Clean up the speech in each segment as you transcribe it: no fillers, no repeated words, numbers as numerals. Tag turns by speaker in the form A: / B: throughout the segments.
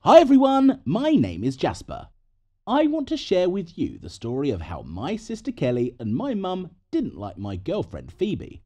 A: Hi everyone, my name is Jasper. I want to share with you the story of how my sister Kelly and my mum didn't like my girlfriend Phoebe.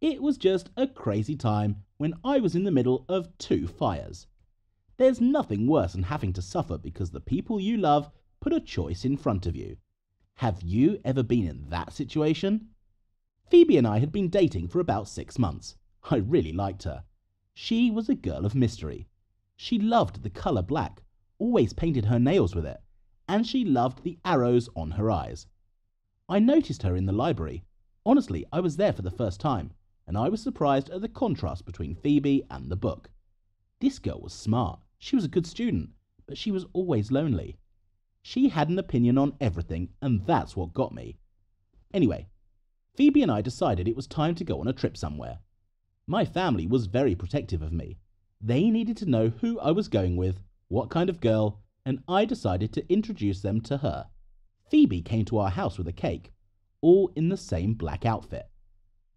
A: It was just a crazy time when I was in the middle of two fires. There's nothing worse than having to suffer because the people you love put a choice in front of you. Have you ever been in that situation? Phoebe and I had been dating for about 6 months. I really liked her. She was a girl of mystery. She loved the colour black, always painted her nails with it, and she loved the arrows on her eyes. I noticed her in the library. Honestly, I was there for the first time, and I was surprised at the contrast between Phoebe and the book. This girl was smart, she was a good student, but she was always lonely. She had an opinion on everything, and that's what got me. Anyway, Phoebe and I decided it was time to go on a trip somewhere. My family was very protective of me. They needed to know who I was going with, what kind of girl, and I decided to introduce them to her. Phoebe came to our house with a cake, all in the same black outfit.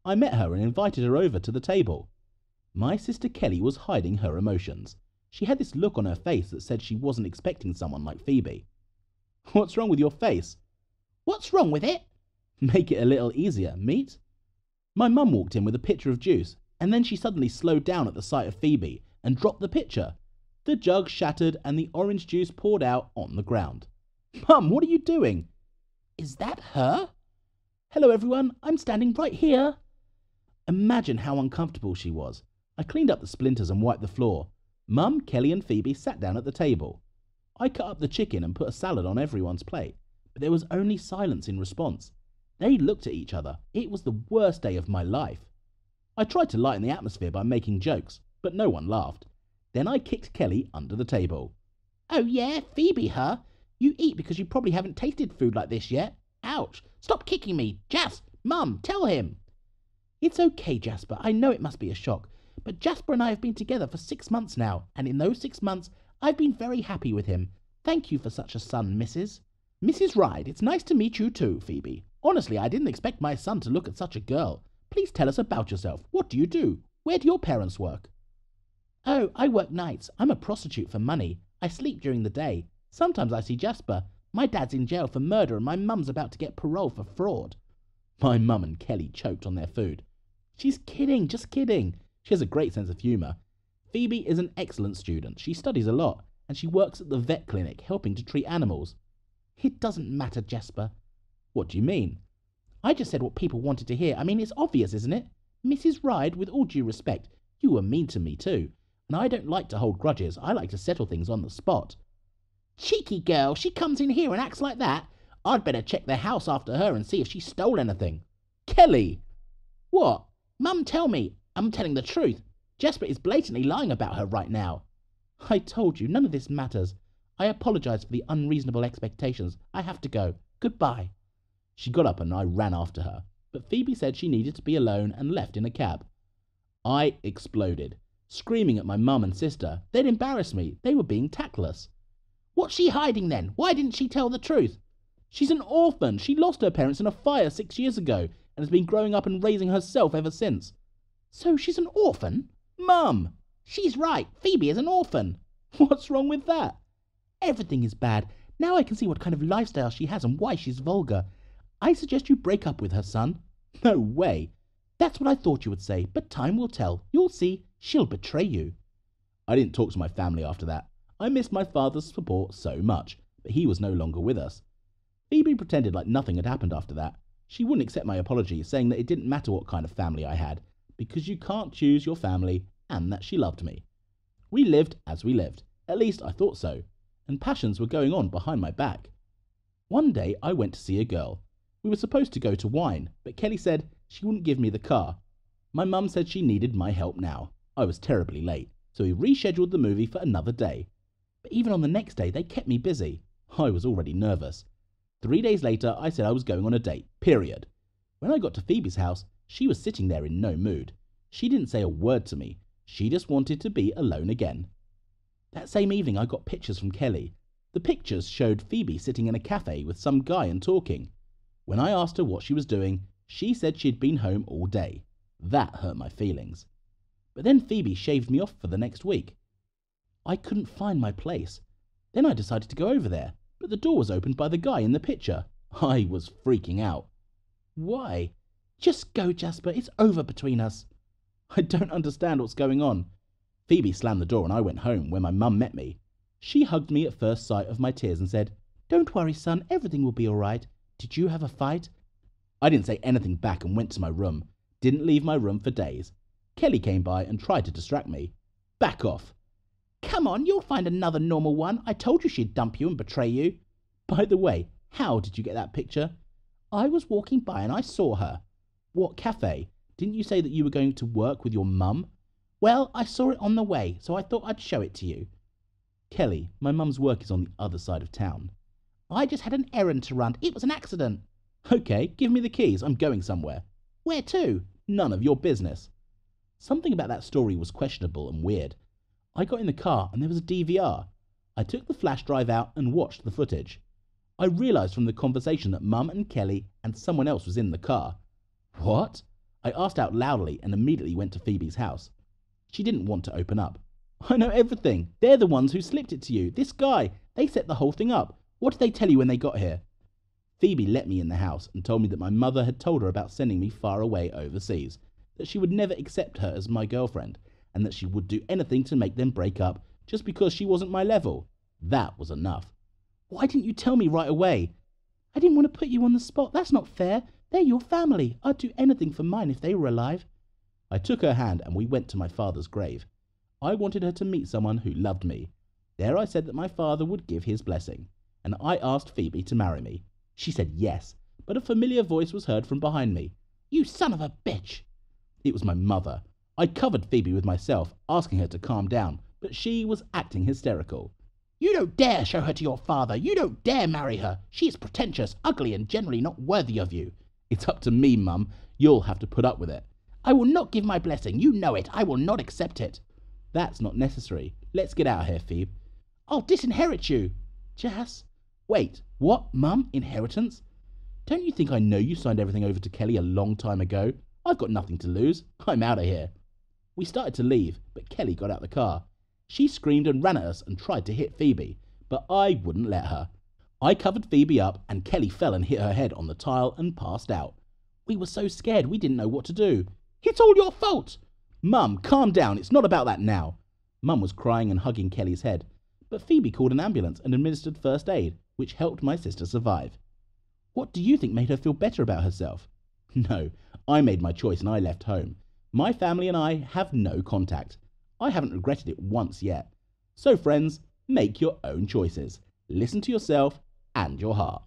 A: I met her and invited her over to the table. My sister Kelly was hiding her emotions. She had this look on her face that said she wasn't expecting someone like Phoebe. "What's wrong with your face?"
B: "What's wrong with it?"
A: "Make it a little easier, meat." My mum walked in with a pitcher of juice, and then she suddenly slowed down at the sight of Phoebe and dropped the pitcher. The jug shattered and the orange juice poured out on the ground. "Mum, what are you doing?"
B: "Is that her?"
A: "Hello everyone, I'm standing right here." Imagine how uncomfortable she was. I cleaned up the splinters and wiped the floor. Mum, Kelly and Phoebe sat down at the table. I cut up the chicken and put a salad on everyone's plate, but there was only silence in response. They looked at each other. It was the worst day of my life. I tried to lighten the atmosphere by making jokes, but no one laughed. Then I kicked Kelly under the table.
B: "Oh yeah, Phoebe, huh? You eat because you probably haven't tasted food like this yet. Ouch! Stop kicking me! Jas! Mum, tell him!"
A: "It's okay, Jasper. I know it must be a shock, but Jasper and I have been together for 6 months now, and in those 6 months I've been very happy with him. Thank you for such a son, Mrs. Ryde, it's nice to meet you too, Phoebe. Honestly, I didn't expect my son to look at such a girl. Please tell us about yourself. What do you do? Where do your parents work?"
B: "Oh, I work nights. I'm a prostitute for money. I sleep during the day. Sometimes I see Jasper. My dad's in jail for murder and my mum's about to get parole for fraud."
A: My mum and Kelly choked on their food. "She's kidding, just kidding." She has a great sense of humour. Phoebe is an excellent student. She studies a lot, and she works at the vet clinic helping to treat animals.
B: "It doesn't matter, Jasper."
A: "What do you mean?"
B: "I just said what people wanted to hear. I mean, it's obvious, isn't it? Mrs. Ryde, with all due respect, you were mean to me too. And I don't like to hold grudges. I like to settle things on the spot." "Cheeky girl, she comes in here and acts like that. I'd better check the house after her and see if she stole anything."
A: "Kelly!"
B: "What? Mum, tell me. I'm telling the truth. Jasper is blatantly lying about her right now."
A: "I told you, none of this matters. I apologise for the unreasonable expectations. I have to go. Goodbye." She got up and I ran after her, but Phoebe said she needed to be alone and left in a cab. I exploded, screaming at my mum and sister. They'd embarrassed me. They were being tactless.
B: "What's she hiding then? Why didn't she tell the truth?"
A: "She's an orphan. She lost her parents in a fire 6 years ago and has been growing up and raising herself ever since."
B: "So she's an orphan?"
A: "Mum!"
B: "She's right. Phoebe is an orphan."
A: "What's wrong with that?"
B: "Everything is bad. Now I can see what kind of lifestyle she has and why she's vulgar. I suggest you break up with her, son."
A: "No way."
B: "That's what I thought you would say, but time will tell. You'll see. She'll betray you."
A: I didn't talk to my family after that. I missed my father's support so much, but he was no longer with us. Phoebe pretended like nothing had happened after that. She wouldn't accept my apology, saying that it didn't matter what kind of family I had, because you can't choose your family, and that she loved me. We lived as we lived. At least I thought so, and passions were going on behind my back. One day I went to see a girl. We were supposed to go to Wine, but Kelly said she wouldn't give me the car. My mum said she needed my help now. I was terribly late, so we rescheduled the movie for another day. But even on the next day, they kept me busy. I was already nervous. 3 days later, I said I was going on a date, period. When I got to Phoebe's house, she was sitting there in no mood. She didn't say a word to me. She just wanted to be alone again. That same evening, I got pictures from Kelly. The pictures showed Phoebe sitting in a cafe with some guy and talking. When I asked her what she was doing, she said she'd been home all day. That hurt my feelings. But then Phoebe shaved me off for the next week.
B: I couldn't find my place. Then I decided to go over there, but the door was opened by the guy in the picture. I was freaking out. Why? Just go, Jasper. It's over between us. I don't understand what's going on. Phoebe slammed the door and I went home, where my mum met me. She hugged me at first sight of my tears and said, "Don't worry, son. Everything will be all right. Did you have a fight?" I didn't say anything back and went to my room. Didn't leave my room for days. Kelly came by and tried to distract me. Back off. Come on, you'll find another normal one. I told you she'd dump you and betray you. By the way, how did you get that picture? I was walking by and I saw her. What cafe? Didn't you say that you were going to work with your mum? Well, I saw it on the way, so I thought I'd show it to you. Kelly, my mum's work is on the other side of town. I just had an errand to run. It was an accident. Okay, give me the keys. I'm going somewhere. Where to? None of your business. Something about that story was questionable and weird. I got in the car and there was a DVR. I took the flash drive out and watched the footage. I realised from the conversation that Mum and Kelly and someone else was in the car. What? I asked out loudly and immediately went to Phoebe's house. She didn't want to open up. I know everything. They're the ones who slipped it to you. This guy. They set the whole thing up. What did they tell you when they got here? Phoebe let me in the house and told me that my mother had told her about sending me far away overseas, that she would never accept her as my girlfriend, and that she would do anything to make them break up just because she wasn't my level. That was enough. Why didn't you tell me right away? I didn't want to put you on the spot. That's not fair. They're your family. I'd do anything for mine if they were alive. I took her hand and we went to my father's grave. I wanted her to meet someone who loved me. There I said that my father would give his blessing, and I asked Phoebe to marry me. She said yes, but a familiar voice was heard from behind me. You son of a bitch! It was my mother. I covered Phoebe with myself, asking her to calm down, but she was acting hysterical. You don't dare show her to your father. You don't dare marry her. She is pretentious, ugly, and generally not worthy of you. It's up to me, Mum. You'll have to put up with it. I will not give my blessing. You know it. I will not accept it. That's not necessary. Let's get out of here, Phoebe. I'll disinherit you. Jas. Wait, what, Mum? Inheritance? Don't you think I know you signed everything over to Kelly a long time ago? I've got nothing to lose. I'm out of here. We started to leave, but Kelly got out the car. She screamed and ran at us and tried to hit Phoebe, but I wouldn't let her. I covered Phoebe up and Kelly fell and hit her head on the tile and passed out. We were so scared we didn't know what to do. It's all your fault! Mum, calm down. It's not about that now. Mum was crying and hugging Kelly's head, but Phoebe called an ambulance and administered first aid, which helped my sister survive. What do you think made her feel better about herself? No, I made my choice and I left home. My family and I have no contact. I haven't regretted it once yet. So friends, make your own choices. Listen to yourself and your heart.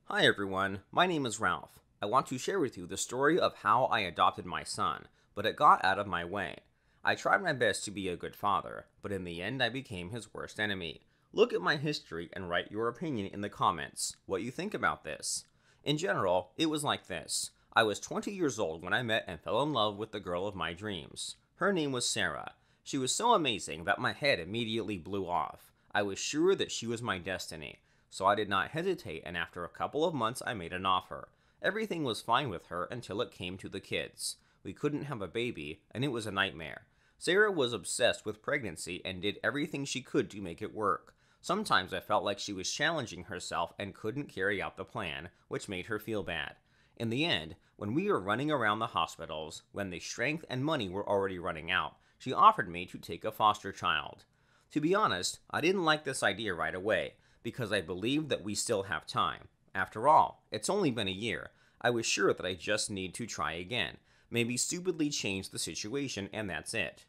C: Hi everyone, my name is Ralph. I want to share with you the story of how I adopted my son, but it got out of my way. I tried my best to be a good father, but in the end I became his worst enemy. Look at my history and write your opinion in the comments, what you think about this. In general, it was like this. I was 20 years old when I met and fell in love with the girl of my dreams. Her name was Sarah. She was so amazing that my head immediately blew off. I was sure that she was my destiny, so I did not hesitate, and after a couple of months I made an offer. Everything was fine with her until it came to the kids. We couldn't have a baby, and it was a nightmare. Sarah was obsessed with pregnancy and did everything she could to make it work. Sometimes I felt like she was challenging herself and couldn't carry out the plan, which made her feel bad. In the end, when we were running around the hospitals, when the strength and money were already running out, she offered me to take a foster child. To be honest, I didn't like this idea right away, because I believed that we still have time. After all, it's only been a year. I was sure that I just need to try again, maybe stupidly change the situation, and that's it.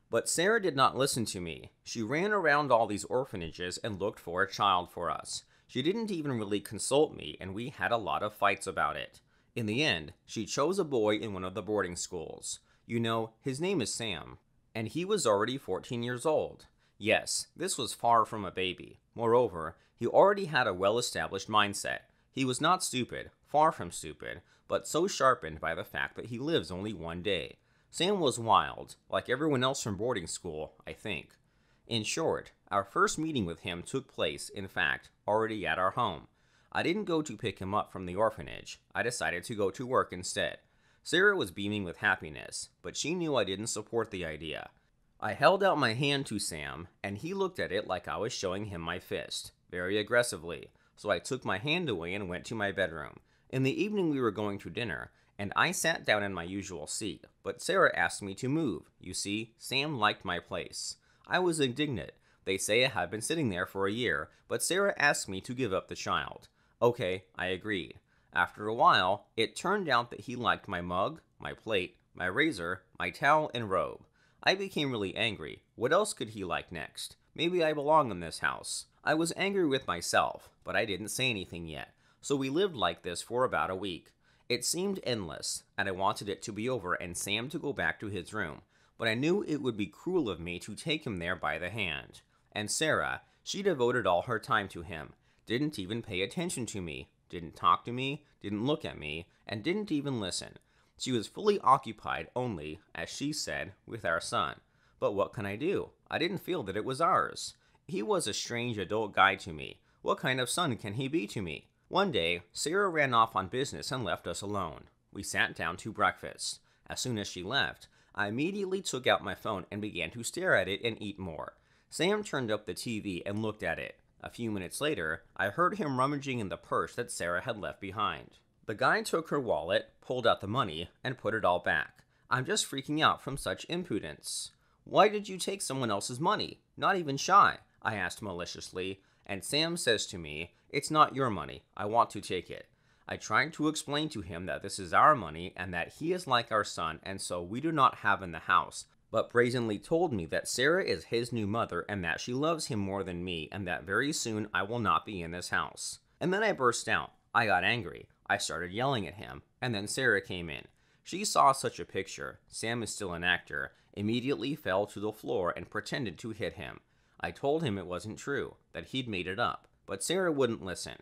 C: But Sarah did not listen to me. She ran around all these orphanages and looked for a child for us. She didn't even really consult me, and we had a lot of fights about it. In the end, she chose a boy in one of the boarding schools. You know, his name is Sam, and he was already 14 years old. Yes, this was far from a baby. Moreover, he already had a well-established mindset. He was not stupid, far from stupid, but so sharpened by the fact that he lives only one day. Sam was wild, like everyone else from boarding school, I think. In short, our first meeting with him took place, in fact, already at our home. I didn't go to pick him up from the orphanage. I decided to go to work instead. Sarah was beaming with happiness, but she knew I didn't support the idea. I held out my hand to Sam, and he looked at it like I was showing him my fist, very aggressively, so I took my hand away and went to my bedroom. In the evening we were going to dinner, and I sat down in my usual seat, but Sarah asked me to move. You see, Sam liked my place. I was indignant. They say I had been sitting there for a year, but Sarah asked me to give up the child. Okay, I agreed. After a while, it turned out that he liked my mug, my plate, my razor, my towel, and robe. I became really angry. What else could he like next? Maybe I belong in this house. I was angry with myself, but I didn't say anything yet, so we lived like this for about a week. It seemed endless, and I wanted it to be over and Sam to go back to his room, but I knew it would be cruel of me to take him there by the hand. And Sarah, she devoted all her time to him, didn't even pay attention to me, didn't talk to me, didn't look at me, and didn't even listen. She was fully occupied only, as she said, with our son. But what can I do? I didn't feel that it was ours. He was a strange adult guy to me. What kind of son can he be to me? One day, Sarah ran off on business and left us alone. We sat down to breakfast. As soon as she left, I immediately took out my phone and began to stare at it and eat more. Sam turned up the TV and looked at it. A few minutes later, I heard him rummaging in the purse that Sarah had left behind. The guy took her wallet, pulled out the money, and put it all back. I'm just freaking out from such impudence. Why did you take someone else's money? Not even shy, I asked maliciously, and Sam says to me, it's not your money, I want to take it. I tried to explain to him that this is our money and that he is like our son and so we do not have in the house, but brazenly told me that Sarah is his new mother and that she loves him more than me and that very soon I will not be in this house. And then I burst out. I got angry. I started yelling at him, and then Sarah came in. She saw such a picture, Sam is still an actor, immediately fell to the floor and pretended to hit him. I told him it wasn't true, that he'd made it up, but Sarah wouldn't listen.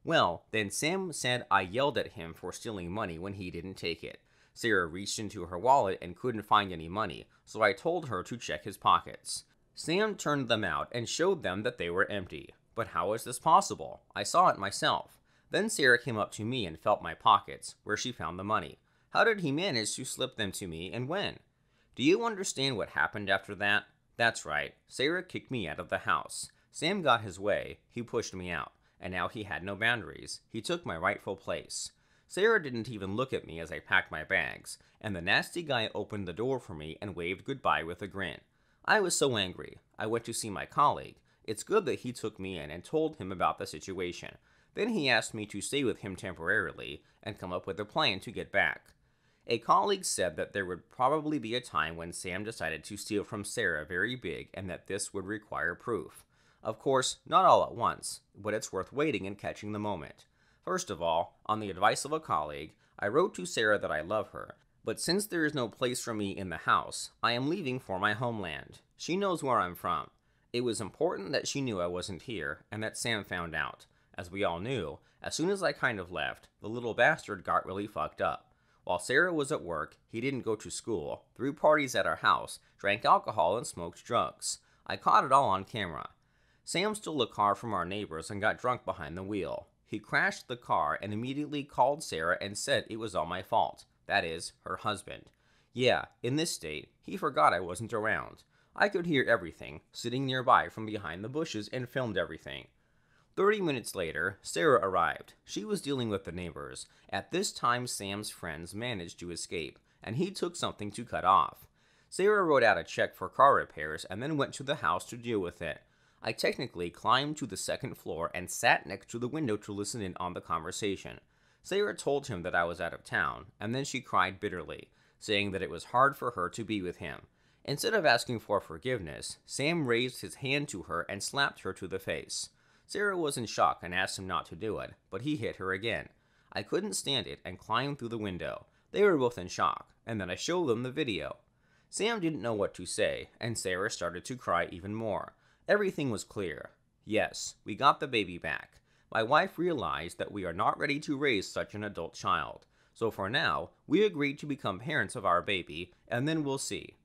C: Well, then Sam said I yelled at him for stealing money when he didn't take it. Sarah reached into her wallet and couldn't find any money, so I told her to check his pockets. Sam turned them out and showed them that they were empty. But how is this possible? I saw it myself. Then Sarah came up to me and felt my pockets, where she found the money. How did he manage to slip them to me and when? Do you understand what happened after that? That's right, Sarah kicked me out of the house. Sam got his way, he pushed me out, and now he had no boundaries. He took my rightful place. Sarah didn't even look at me as I packed my bags, and the nasty guy opened the door for me and waved goodbye with a grin. I was so angry. I went to see my colleague. It's good that he took me in and told him about the situation. Then he asked me to stay with him temporarily and come up with a plan to get back. A colleague said that there would probably be a time when Sam decided to steal from Sarah very big and that this would require proof. Of course, not all at once, but it's worth waiting and catching the moment. First of all, on the advice of a colleague, I wrote to Sarah that I love her, but since there is no place for me in the house, I am leaving for my homeland. She knows where I'm from. It was important that she knew I wasn't here and that Sam found out. As we all knew, as soon as I kind of left, the little bastard got really fucked up. While Sarah was at work, he didn't go to school, threw parties at our house, drank alcohol, and smoked drugs. I caught it all on camera. Sam stole a car from our neighbors and got drunk behind the wheel. He crashed the car and immediately called Sarah and said it was all my fault. That is, her husband. Yeah, in this state, he forgot I wasn't around. I could hear everything, sitting nearby from behind the bushes, and filmed everything. 30 minutes later, Sarah arrived. She was dealing with the neighbors. At this time, Sam's friends managed to escape, and he took something to cut off. Sarah wrote out a check for car repairs and then went to the house to deal with it. I technically climbed to the second floor and sat next to the window to listen in on the conversation. Sarah told him that I was out of town, and then she cried bitterly, saying that it was hard for her to be with him. Instead of asking for forgiveness, Sam raised his hand to her and slapped her to the face. Sarah was in shock and asked him not to do it, but he hit her again. I couldn't stand it and climbed through the window. They were both in shock, and then I showed them the video. Sam didn't know what to say, and Sarah started to cry even more. Everything was clear. Yes, we got the baby back. My wife realized that we are not ready to raise such an adult child. So for now, we agreed to become parents of our baby, and then we'll see.